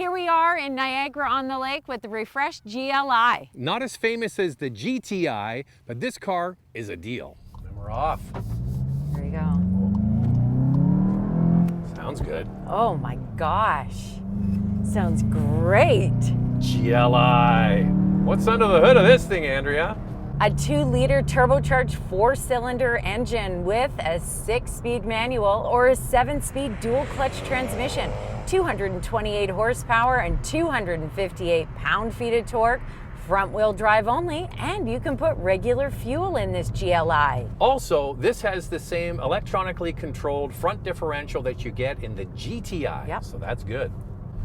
Here we are in Niagara-on-the-Lake with the refreshed GLI. Not as famous as the GTI, but this car is a deal. And we're off. There you go. Sounds good. Oh my gosh. Sounds great. GLI. What's under the hood of this thing, Andrea? A 2-liter turbocharged 4-cylinder engine with a 6-speed manual or a 7-speed dual-clutch transmission, 228 horsepower and 258 pound-feet of torque, front-wheel drive only, and you can put regular fuel in this GLI. Also, this has the same electronically controlled front differential that you get in the GTI, Yep. So that's good.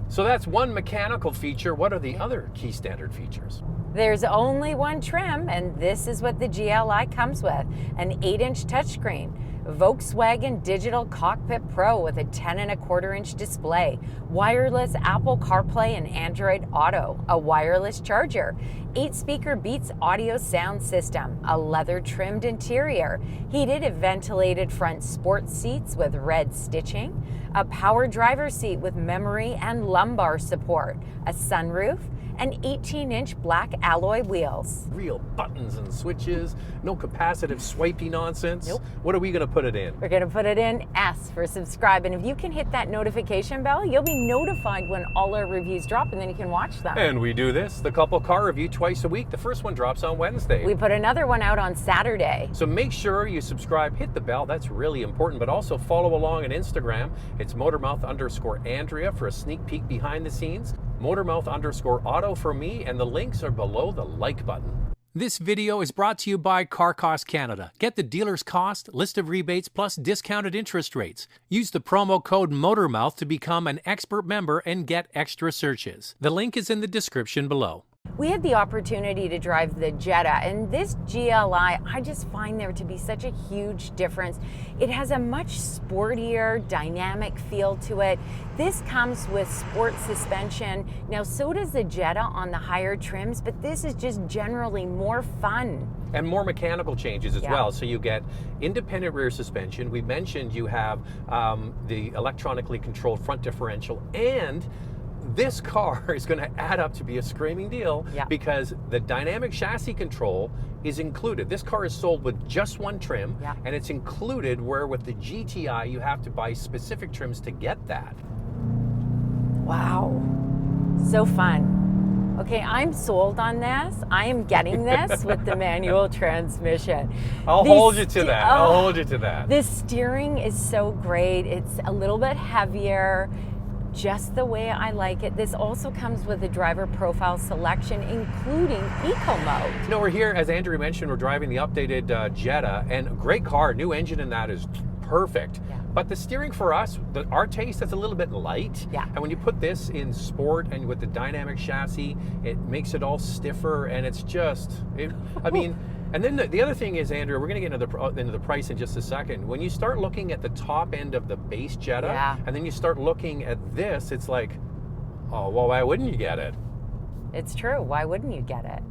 So that's one mechanical feature. What are the other key standard features? There's only one trim, and this is what the GLI comes with. An 8-inch touchscreen, Volkswagen Digital Cockpit Pro with a 10.25-inch display, wireless Apple Carplay and Android Auto, a wireless charger, 8-speaker BeatsAudio sound system, a leather-trimmed interior, heated and ventilated front sport seats with red stitching, a power driver seat with memory and lumbar support, a sunroof, and 18-inch black alloy wheels. Real buttons and switches, no capacitive swipey nonsense. Nope. What are we going to put it in? We're gonna put it in S for subscribe, and if you can hit that notification bell, you'll be notified when all our reviews drop, and then you can watch them. And we do this, the couple car review, twice a week. The first one drops on Wednesday. We put another one out on Saturday. So make sure you subscribe, hit the bell, that's really important, but also follow along on Instagram. It's Motormouth_Andrea for a sneak peek behind the scenes, Motormouth_Auto for me, and the links are below the like button. This video is brought to you by Car Cost Canada. Get the dealer's cost, list of rebates, plus discounted interest rates. Use the promo code MOTORMOUTH to become an expert member and get extra searches. The link is in the description below. We had the opportunity to drive the Jetta, and this GLI, I just find there to be such a huge difference. It has a much sportier, dynamic feel to it. This comes with sport suspension. Now, so does the Jetta on the higher trims, but this is just generally more fun. And more mechanical changes as Yeah. well. So you get independent rear suspension. We mentioned you have the electronically controlled front differential, and this car is going to add up to be a screaming deal because the dynamic chassis control is included. This car is sold with just one trim, and it's included, where with the GTI you have to buy specific trims to get that. Wow, so fun. Okay, I'm sold on this. I am getting this with the manual transmission. I'll hold you to that. I'll hold you to that. The steering is so great. It's a little bit heavier, just the way I like it. This also comes with a driver profile selection, including eco mode. You know, we're here, as Andrea mentioned, we're driving the updated Jetta, and great car, new engine in that is perfect. Yeah. But the steering for us, our taste, that's a little bit light. Yeah. And when you put this in sport and with the dynamic chassis, it makes it all stiffer, and it's just, I mean, and then the other thing is, Andrea, we're going to get into the price in just a second. When you start looking at the top end of the base Jetta, and then you start looking at this, it's like, oh, well, why wouldn't you get it? It's true. Why wouldn't you get it?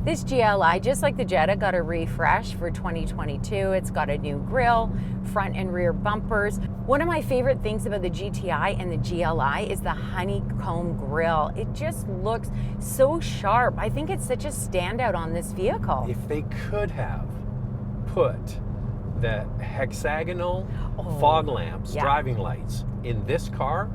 This GLI, just like the Jetta, got a refresh for 2022. It's got a new grille, front and rear bumpers. One of my favorite things about the GTI and the GLI is the honeycomb grille. It just looks so sharp. I think it's such a standout on this vehicle. If they could have put the hexagonal fog lamps, driving lights in this car,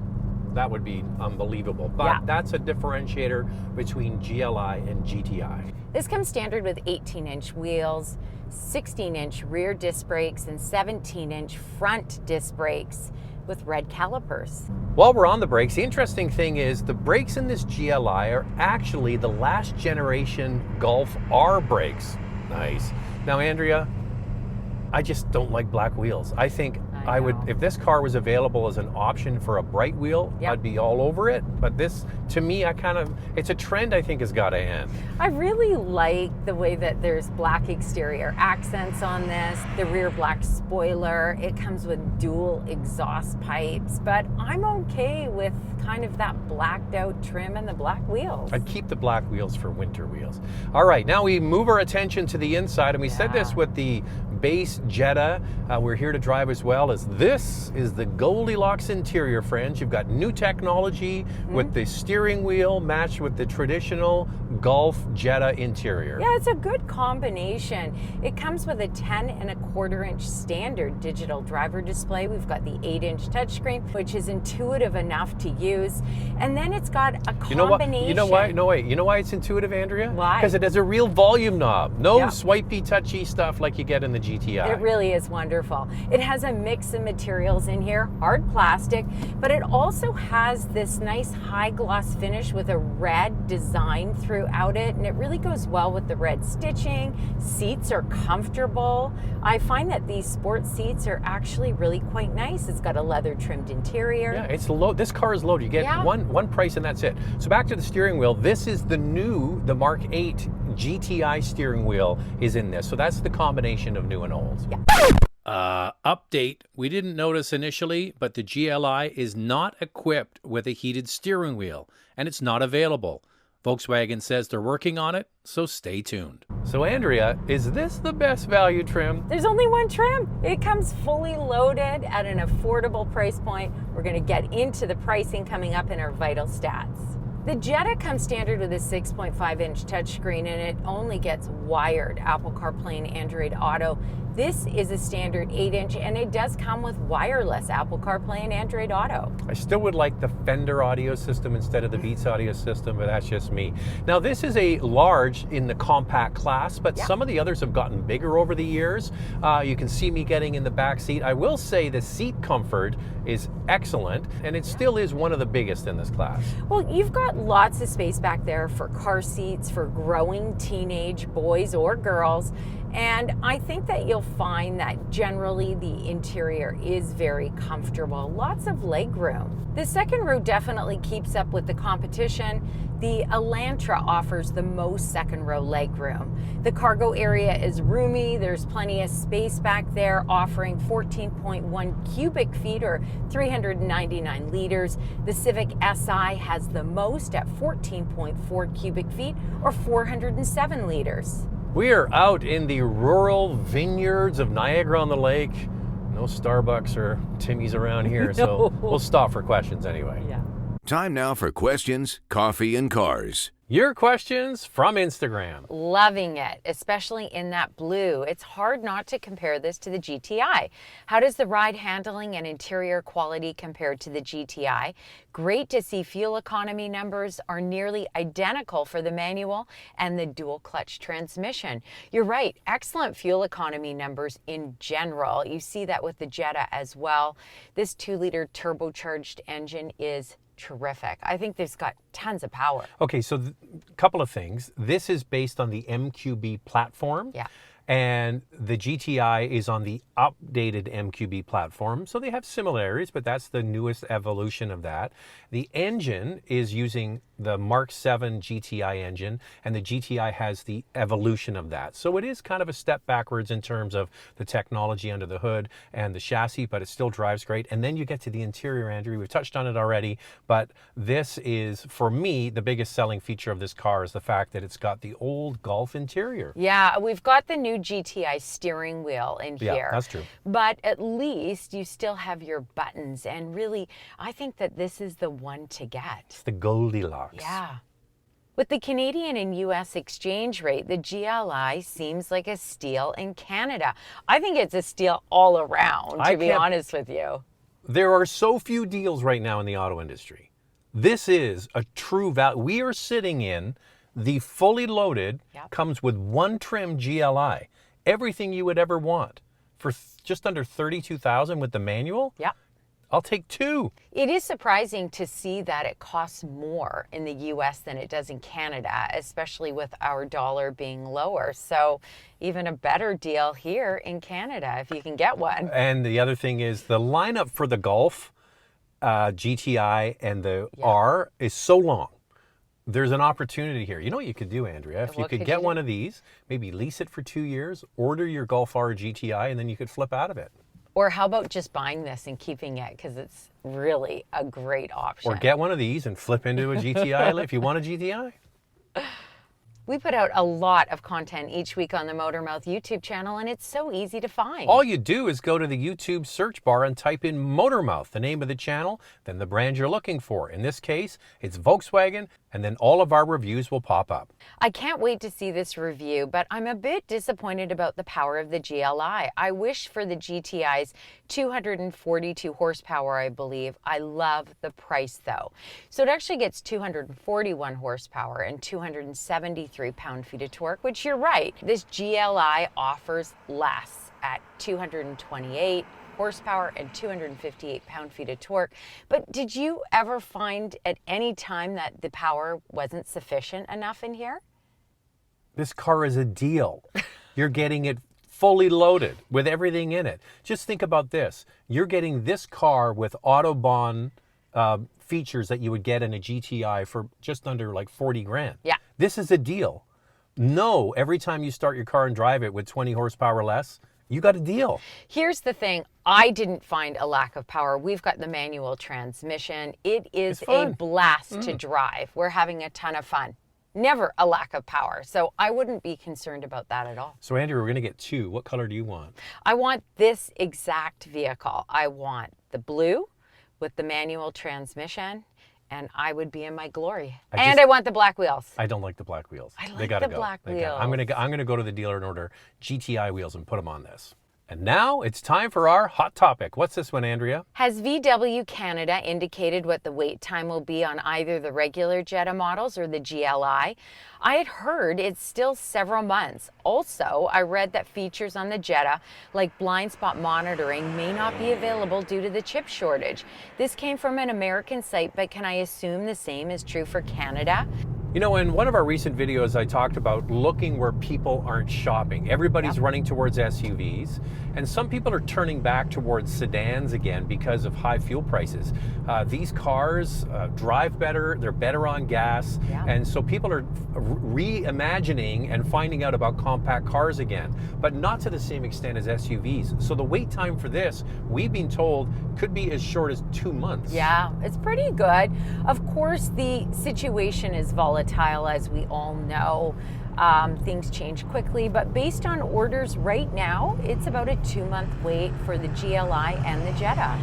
that would be unbelievable. But that's a differentiator between GLI and GTI. This comes standard with 18-inch wheels, 16-inch rear disc brakes, and 17-inch front disc brakes with red calipers. While we're on the brakes, the interesting thing is the brakes in this GLI are actually the last generation Golf R brakes. Nice. Now, Andrea, I just don't like black wheels. I think I would, if this car was available as an option for a bright wheel, I'd be all over it. But this, to me, it's a trend I think has got to end. I really like the way that there's black exterior accents on this, the rear black spoiler. It comes with dual exhaust pipes, but I'm okay with kind of that blacked out trim and the black wheels. I'd keep the black wheels for winter wheels. All right, now we move our attention to the inside, and we said this with the base Jetta we're here to drive as well. This is the Goldilocks interior, friends. You've got new technology with the steering wheel matched with the traditional Golf Jetta interior. Yeah, it's a good combination. It comes with a 10.25-inch standard digital driver display. We've got the 8-inch touchscreen, which is intuitive enough to use. And then it's got a combination. You know why? No, wait. You know why it's intuitive, Andrea? Why? Because it has a real volume knob. No swipey, touchy stuff like you get in the GTI. It really is wonderful. It has a mix of materials in here, hard plastic, but it also has this nice high gloss finish with a red design throughout it, and it really goes well with the red stitching. Seats are comfortable. I find that these sport seats are actually really quite nice. It's got a leather trimmed interior. Yeah, it's low. This car is loaded. You get one price and that's it. So back to the steering wheel. This is the Mark 8 GTI steering wheel is in this. So that's the combination of new and old. Yeah. Update. We didn't notice initially, but the GLI is not equipped with a heated steering wheel, and it's not available. Volkswagen says they're working on it, so stay tuned. So Andrea, is this the best value trim? There's only one trim. It comes fully loaded at an affordable price point. We're going to get into the pricing coming up in our vital stats. The Jetta comes standard with a 6.5-inch touchscreen, and it only gets wired Apple CarPlay and Android Auto. This is a standard 8-inch, and it does come with wireless Apple CarPlay and Android Auto. I still would like the Fender audio system instead of the BeatsAudio system, but that's just me. Now, this is a large in the compact class, but some of the others have gotten bigger over the years. You can see me getting in the back seat. I will say the seat comfort is excellent, and it still is one of the biggest in this class. Well, you've got lots of space back there for car seats for growing teenage boys or girls. And I think that you'll find that generally the interior is very comfortable. Lots of leg room. The second row definitely keeps up with the competition. The Elantra offers the most second row leg room. The cargo area is roomy. There's plenty of space back there, offering 14.1 cubic feet or 399 liters. The Civic Si has the most at 14.4 cubic feet or 407 liters. We are out in the rural vineyards of Niagara-on-the-Lake. No Starbucks or Timmy's around here, so we'll stop for questions anyway. Yeah. Time now for questions, coffee, and cars. Your questions from Instagram. Loving it, especially in that blue. It's hard not to compare this to the GTI. How does the ride handling and interior quality compare to the GTI? Great to see fuel economy numbers are nearly identical for the manual and the dual clutch transmission. You're right, excellent fuel economy numbers in general. You see that with the Jetta as well. This 2-liter turbocharged engine is terrific. I think they've got tons of power. Okay, so a couple of things. This is based on the MQB platform. Yeah. And the GTI is on the updated MQB platform. So they have similarities, but that's the newest evolution of that. The engine is using the Mark 7 GTI engine, and the GTI has the evolution of that. So it is kind of a step backwards in terms of the technology under the hood and the chassis, but it still drives great. And then you get to the interior, Andrew. We've touched on it already, but this is, for me, the biggest selling feature of this car is the fact that it's got the old Golf interior. Yeah, we've got the new GTI steering wheel in here. Yeah, that's true. But at least you still have your buttons, and really, I think that this is the one to get. It's the Goldilocks. Yeah. With the Canadian and US exchange rate, the GLI seems like a steal in Canada. I think it's a steal all around, to be honest with you. There are so few deals right now in the auto industry. This is a true value. We are sitting in the fully loaded, comes with one trim GLI. Everything you would ever want for just under $32,000 with the manual. Yep. I'll take two. It is surprising to see that it costs more in the US than it does in Canada, especially with our dollar being lower. So even a better deal here in Canada if you can get one. And the other thing is the lineup for the Golf GTI and the R is so long. There's an opportunity here. You know what you could do, Andrea? If you could get one of these, maybe lease it for 2 years, order your Golf R GTI, and then you could flip out of it. Or how about just buying this and keeping it, because it's really a great option. Or get one of these and flip into a GTI if you want a GTI. We put out a lot of content each week on the Motormouth YouTube channel, and it's so easy to find. All you do is go to the YouTube search bar and type in Motormouth, the name of the channel, then the brand you're looking for. In this case, it's Volkswagen, and then all of our reviews will pop up. I can't wait to see this review, but I'm a bit disappointed about the power of the GLI. I wish for the GTI's 242 horsepower, I believe. I love the price though. So it actually gets 241 horsepower and 273 pound-feet of torque, which you're right, this GLI offers less at 228 horsepower and 258 pound-feet of torque. But did you ever find at any time that the power wasn't sufficient enough in here? This car is a deal. You're getting it fully loaded with everything in it. Just think about this. You're getting this car with Autobahn features that you would get in a GTI for just under like 40 grand. Yeah. This is a deal. No, every time you start your car and drive it with 20 horsepower less, you got a deal. Here's the thing. I didn't find a lack of power. We've got the manual transmission. It is a blast to drive. We're having a ton of fun. Never a lack of power. So I wouldn't be concerned about that at all. So Andrew, we're going to get two. What color do you want? I want this exact vehicle. I want the blue with the manual transmission, and I would be in my glory. I want the black wheels. I don't like the black wheels. I like they gotta the go. black wheels. I'm gonna go to the dealer and order GTI wheels and put them on this. And now it's time for our hot topic. What's this one, Andrea? Has VW Canada indicated what the wait time will be on either the regular Jetta models or the GLI? I had heard it's still several months. Also, I read that features on the Jetta, like blind spot monitoring, may not be available due to the chip shortage. This came from an American site, but can I assume the same is true for Canada? You know, in one of our recent videos, I talked about looking where people aren't shopping. Everybody's running towards SUVs, and some people are turning back towards sedans again because of high fuel prices. These cars drive better, they're better on gas, and so people are reimagining and finding out about compact cars again, but not to the same extent as SUVs. So the wait time for this, we've been told, could be as short as 2 months. Yeah, it's pretty good. Of course, the situation is volatile, as we all know. Things change quickly, but based on orders right now, it's about a 2-month wait for the GLI and the Jetta.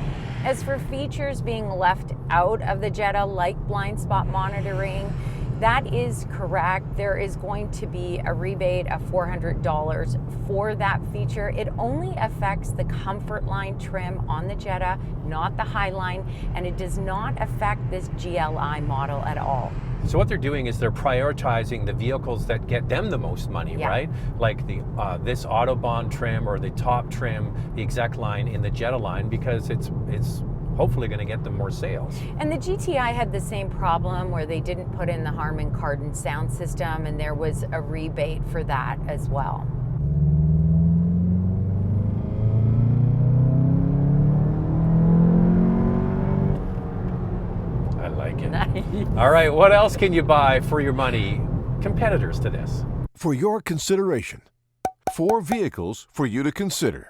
As for features being left out of the Jetta, like blind spot monitoring, that is correct. There is going to be a rebate of $400 for that feature. It only affects the Comfort Line trim on the Jetta, not the Highline, and it does not affect this GLI model at all. So what they're doing is they're prioritizing the vehicles that get them the most money, right? Like the this Autobahn trim or the top trim, the exec line in the Jetta line, because it's hopefully going to get them more sales. And the GTI had the same problem where they didn't put in the Harman Kardon sound system, and there was a rebate for that as well. I like it. Nice. All right, what else can you buy for your money? Competitors to this. For your consideration, 4 vehicles for you to consider.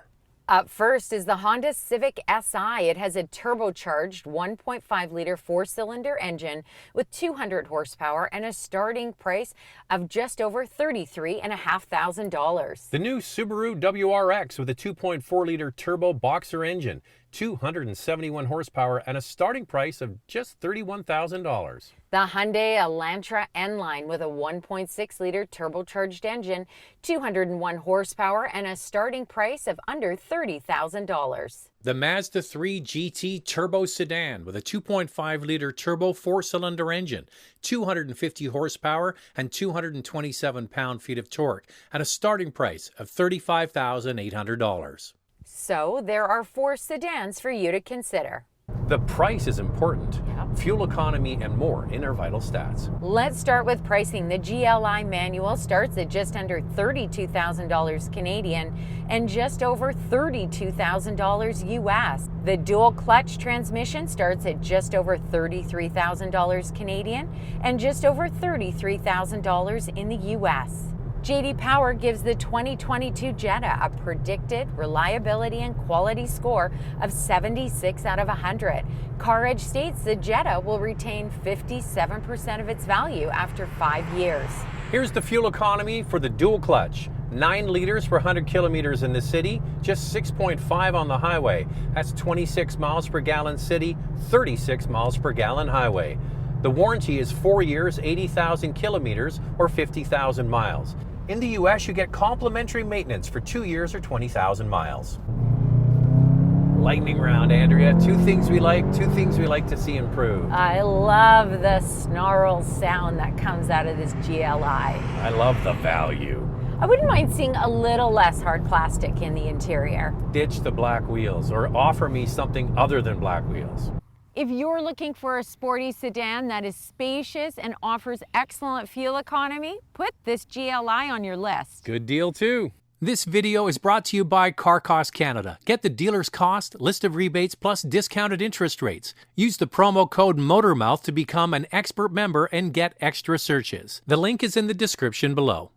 Up first is the Honda Civic Si. It has a turbocharged 1.5-liter 4-cylinder engine with 200 horsepower and a starting price of just over $33,500. The new Subaru WRX with a 2.4-liter turbo boxer engine, 271 horsepower, and a starting price of just $31,000. The Hyundai Elantra N-Line with a 1.6-liter turbocharged engine, 201 horsepower, and a starting price of under $30,000. The Mazda 3 GT Turbo Sedan with a 2.5-liter turbo 4-cylinder engine, 250 horsepower, and 227 pound-feet of torque, and a starting price of $35,800. So there are 4 sedans for you to consider. The price is important. Fuel economy and more in our vital stats. Let's start with pricing. The GLI manual starts at just under $32,000 Canadian and just over $32,000 US. The dual clutch transmission starts at just over $33,000 Canadian and just over $33,000 in the US. J.D. Power gives the 2022 Jetta a predicted reliability and quality score of 76 out of 100. CarEdge states the Jetta will retain 57% of its value after 5 years. Here's the fuel economy for the dual clutch. 9 liters per 100 kilometers in the city, just 6.5 on the highway. That's 26 miles per gallon city, 36 miles per gallon highway. The warranty is 4 years, 80,000 kilometers, or 50,000 miles. In the US, you get complimentary maintenance for 2 years or 20,000 miles. Lightning round, Andrea. Two things we like to see improved. I love the snarl sound that comes out of this GLI. I love the value. I wouldn't mind seeing a little less hard plastic in the interior. Ditch the black wheels or offer me something other than black wheels. If you're looking for a sporty sedan that is spacious and offers excellent fuel economy, put this GLI on your list. Good deal too. This video is brought to you by Car Cost Canada. Get the dealer's cost, list of rebates, plus discounted interest rates. Use the promo code Motormouth to become an expert member and get extra searches. The link is in the description below.